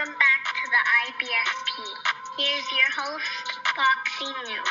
Welcome back to the IBFP. Here's your host, Boxing New.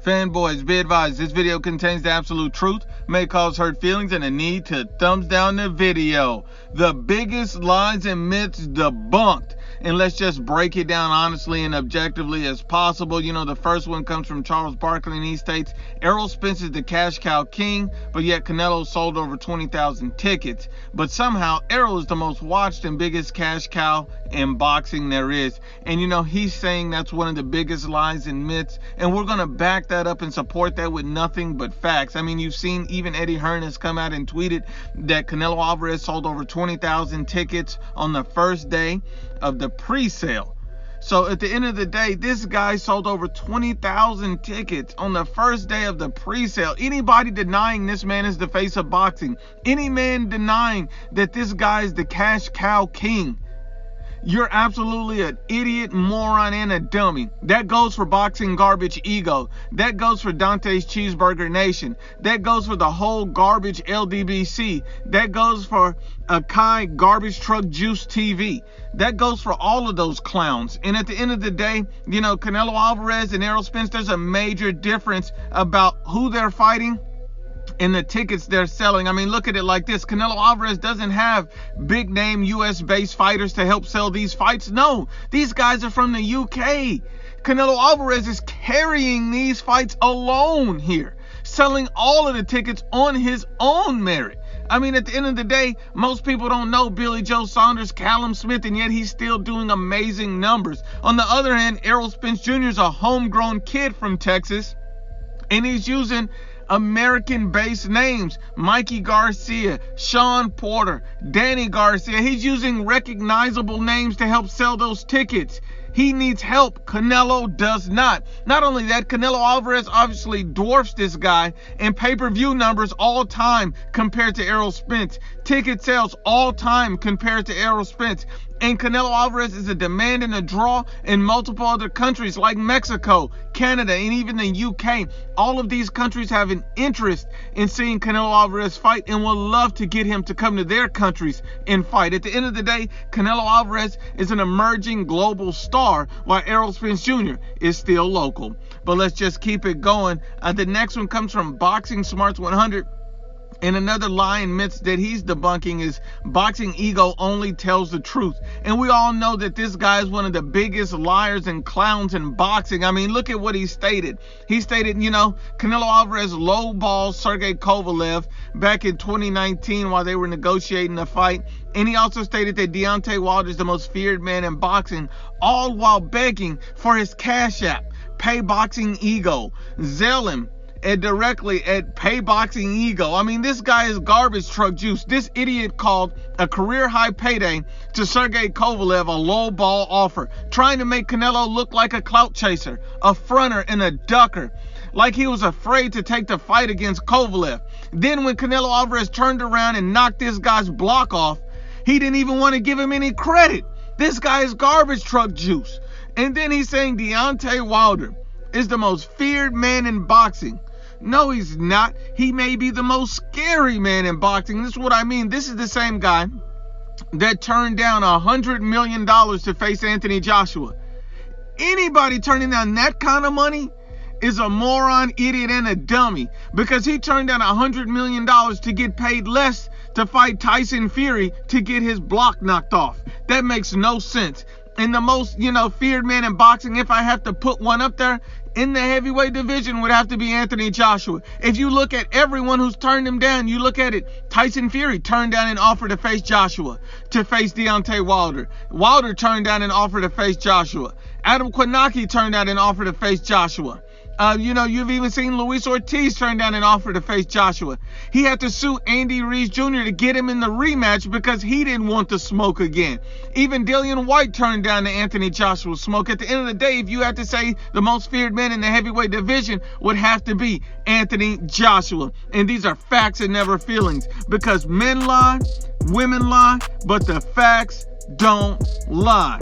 Fanboys, be advised, this video contains the absolute truth, may cause hurt feelings, and a need to thumbs down the video. The biggest lies and myths debunked. And let's just break it down honestly and objectively as possible. You know, the first one comes from Charles Barkley, and he states, Errol Spence is the cash cow king, but yet Canelo sold over 20,000 tickets. But somehow, Errol is the most watched and biggest cash cow in boxing there is. And you know, he's saying that's one of the biggest lies and myths. And we're going to back that up and support that with nothing but facts. I mean, you've seen even Eddie Hearn has come out and tweeted that Canelo Alvarez sold over 20,000 tickets on the first day of the pre-sale. So at the end of the day, this guy sold over 20,000 tickets on the first day of the pre-sale. Anybody denying this man is the face of boxing, any man denying that this guy is the cash cow king, you're absolutely an idiot, moron, and a dummy. That goes for Boxing Garbage Ego. That goes for Dante's Cheeseburger Nation. That goes for the whole garbage LDBC. That goes for Akai Garbage Truck Juice TV. That goes for all of those clowns. And at the end of the day, you know, Canelo Alvarez and Errol Spence, there's a major difference about who they're fighting and the tickets they're selling. I mean, look at it like this. Canelo Alvarez doesn't have big name US-based fighters to help sell these fights. No, these guys are from the UK. Canelo Alvarez is carrying these fights alone here, selling all of the tickets on his own merit. I mean, at the end of the day, most people don't know Billy Joe Saunders, Callum Smith, and yet he's still doing amazing numbers. On the other hand, Errol Spence Jr. is a homegrown kid from Texas, and he's using American-based names. Mikey Garcia, Sean Porter, Danny Garcia. He's using recognizable names to help sell those tickets. He needs help. Canelo does not. Not only that, Canelo Alvarez obviously dwarfs this guy in pay-per-view numbers all time compared to Errol Spence. Ticket sales all time compared to Errol Spence. And Canelo Alvarez is a demand and a draw in multiple other countries like Mexico, Canada, and even the UK. All of these countries have an interest in seeing Canelo Alvarez fight and will love to get him to come to their countries and fight. At the end of the day, Canelo Alvarez is an emerging global star, while Errol Spence Jr. is still local. But let's just keep it going. The next one comes from Boxing Smarts 100. And another lie and myth that he's debunking is Boxing Ego only tells the truth. And we all know that this guy is one of the biggest liars and clowns in boxing. I mean, look at what he stated. He stated, you know, Canelo Alvarez lowballed Sergey Kovalev back in 2019 while they were negotiating the fight. And he also stated that Deontay Wilder is the most feared man in boxing, all while begging for his Cash App, Pay Boxing Ego, Zelle him directly at Pay Boxing Ego. I mean, this guy is garbage truck juice. This idiot called a career high payday to Sergey Kovalev a low ball offer, trying to make Canelo look like a clout chaser, a fronter, and a ducker, like he was afraid to take the fight against Kovalev. Then when Canelo Alvarez turned around and knocked this guy's block off, he didn't even want to give him any credit. This guy is garbage truck juice. And then he's saying Deontay Wilder is the most feared man in boxing. No, he's not. He may be the most scary man in boxing. This is what I mean. This is the same guy that turned down $100 million to face Anthony Joshua. Anybody turning down that kind of money is a moron, idiot, and a dummy, because he turned down $100 million to get paid less to fight Tyson Fury to get his block knocked off. That makes no sense. And the most, feared man in boxing, if I have to put one up there, in the heavyweight division would have to be Anthony Joshua. If you look at everyone who's turned him down, you look at it, Tyson Fury turned down an offer to face Joshua, to face Deontay Wilder. Wilder turned down an offer to face Joshua. Adam Kwanaki turned down an offer to face Joshua. You've even seen Luis Ortiz turn down an offer to face Joshua. He had to sue Andy Ruiz Jr. to get him in the rematch because he didn't want to smoke again. Even Dillian White turned down the Anthony Joshua smoke. At the end of the day, if you had to say the most feared man in the heavyweight division would have to be Anthony Joshua. And these are facts and never feelings, because men lie, women lie, but the facts don't lie.